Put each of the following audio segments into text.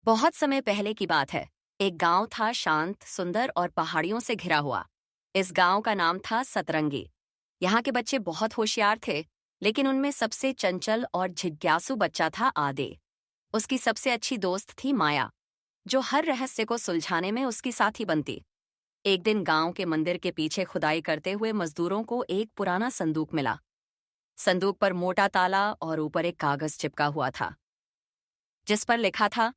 बहुत समय पहले की बात है। एक गांव था, शांत, सुंदर और पहाड़ियों से घिरा हुआ। इस गांव का नाम था सतरंगी। यहाँ के बच्चे बहुत होशियार थे, लेकिन उनमें सबसे चंचल और जिज्ञासु बच्चा था आदे। उसकी सबसे अच्छी दोस्त थी माया, जो हर रहस्य को सुलझाने में उसकी साथी बनती। एक दिन गांव के मंदिर के पीछे खुदाई करते हुए मजदूरों को एक पुराना संदूक मिला। संदूक पर मोटा ताला और ऊपर एक कागज चिपका हुआ था, जिस पर लिखा था,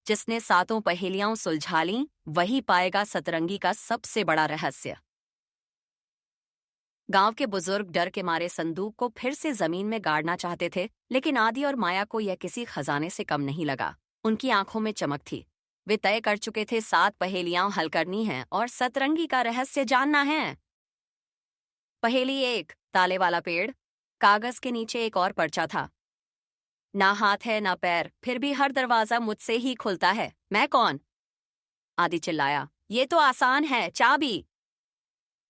जिसने सातों पहेलियां सुलझा लीं वही पाएगा सतरंगी का सबसे बड़ा रहस्य। गांव के बुजुर्ग डर के मारे संदूक को फिर से जमीन में गाड़ना चाहते थे, लेकिन आदि और माया को यह किसी खजाने से कम नहीं लगा। उनकी आंखों में चमक थी। वे तय कर चुके थे, 7 पहेलियां हल करनी हैं और सतरंगी का रहस्य जानना है। पहेली 1, ताले वाला पेड़। कागज के नीचे एक और पर्चा था। ना हाथ है ना पैर, फिर भी हर दरवाजा मुझसे ही खुलता है, मैं कौन? आदि चिल्लाया, ये तो आसान है, चाबी।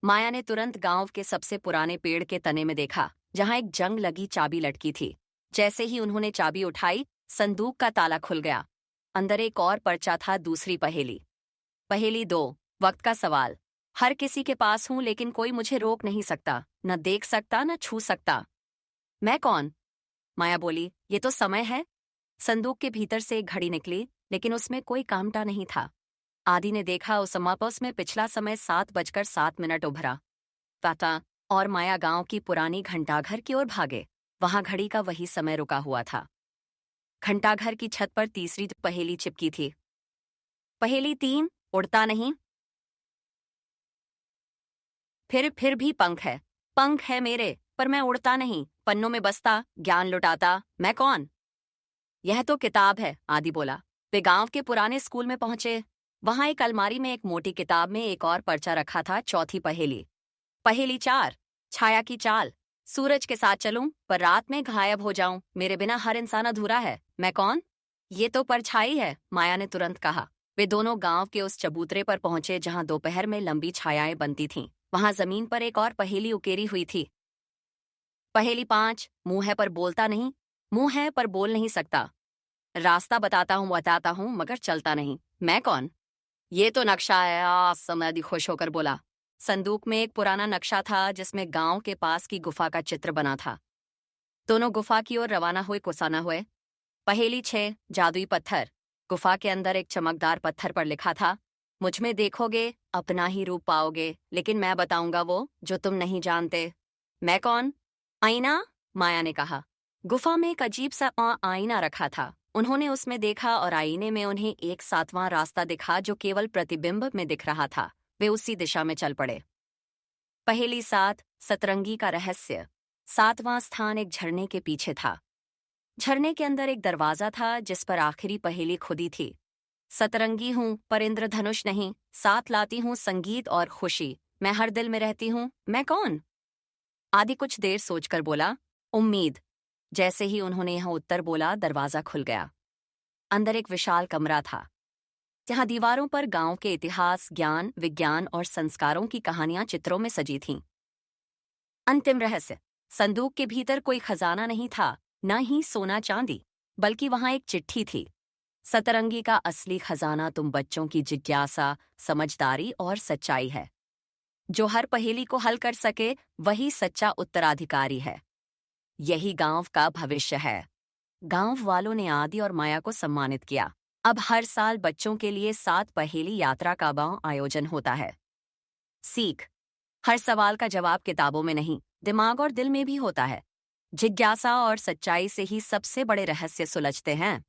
माया ने तुरंत गांव के सबसे पुराने पेड़ के तने में देखा, जहां एक जंग लगी चाबी लटकी थी। जैसे ही उन्होंने चाबी उठाई, संदूक का ताला खुल गया। अंदर एक और पर्चा था, दूसरी पहेली। पहेली 2, वक्त का सवाल। हर किसी के पास हूं, लेकिन कोई मुझे रोक नहीं सकता, न देख सकता न छू सकता, मैं कौन? माया बोली, ये तो समय है। संदूक के भीतर से एक घड़ी निकली, लेकिन उसमें कोई कामटा नहीं था। आदि ने देखा, उस समापस में पिछला समय 7:07 उभरा। ताता और माया गांव की पुरानी घंटाघर की ओर भागे। वहां घड़ी का वही समय रुका हुआ था। घंटाघर की छत पर तीसरी पहेली चिपकी थी। पहेली 3, उड़ता नहीं। फिर भी पंख है मेरे, पर मैं उड़ता नहीं, पन्नों में बसता, ज्ञान लुटाता, मैं कौन? यह तो किताब है, आदि बोला। वे गांव के पुराने स्कूल में पहुंचे। वहां एक अलमारी में एक मोटी किताब में एक और पर्चा रखा था, चौथी पहेली। पहेली 4, छाया की चाल। सूरज के साथ चलूं पर रात में गायब हो जाऊं, मेरे बिना हर इंसान अधूरा है, मैं कौन? ये तो परछाई है, माया ने तुरंत कहा। वे दोनों गांव के उस चबूतरे पर पहुंचे जहां दोपहर में लंबी छायाएं बनती थीं। वहां जमीन पर एक और पहेली उकेरी हुई थी। पहेली 5, मुंह है पर बोलता नहीं। मुंह है पर बोल नहीं सकता, रास्ता बताता हूँ मगर चलता नहीं, मैं कौन? ये तो नक्शा है, समधी खुश होकर बोला। संदूक में एक पुराना नक्शा था, जिसमें गांव के पास की गुफा का चित्र बना था। दोनों गुफा की ओर रवाना हुए, कुसाना हुए। पहेली 6, जादुई पत्थर। गुफा के अंदर एक चमकदार पत्थर पर लिखा था, मुझ में देखोगे अपना ही रूप पाओगे, लेकिन मैं बताऊंगा वो जो तुम नहीं जानते, मैं कौन? आईना, माया ने कहा। गुफा में एक अजीब सा आईना रखा था। उन्होंने उसमें देखा और आईने में उन्हें एक 7वां रास्ता दिखा, जो केवल प्रतिबिंब में दिख रहा था। वे उसी दिशा में चल पड़े। पहेली 7, सतरंगी का रहस्य। 7वां स्थान एक झरने के पीछे था। झरने के अंदर एक दरवाजा था, जिस पर आखिरी पहेली खुदी थी। सतरंगी हूं पर इंद्रधनुष नहीं, साथ लाती हूँ संगीत और खुशी, मैं हर दिल में रहती हूँ, मैं कौन? आदि कुछ देर सोचकर बोला, उम्मीद। जैसे ही उन्होंने यह उत्तर बोला, दरवाजा खुल गया। अंदर एक विशाल कमरा था, जहां दीवारों पर गांव के इतिहास, ज्ञान, विज्ञान और संस्कारों की कहानियां चित्रों में सजी थीं। अंतिम रहस्य, संदूक के भीतर कोई खजाना नहीं था, न ही सोना चांदी, बल्कि वहां एक चिट्ठी थी। सतरंगी का असली खजाना तुम बच्चों की जिज्ञासा, समझदारी और सच्चाई है। जो हर पहेली को हल कर सके, वही सच्चा उत्तराधिकारी है। यही गांव का भविष्य है। गांव वालों ने आदि और माया को सम्मानित किया। अब हर साल बच्चों के लिए 7 पहेली यात्रा का आयोजन होता है। सीख, हर सवाल का जवाब किताबों में नहीं, दिमाग और दिल में भी होता है। जिज्ञासा और सच्चाई से ही सबसे बड़े रहस्य सुलझते हैं।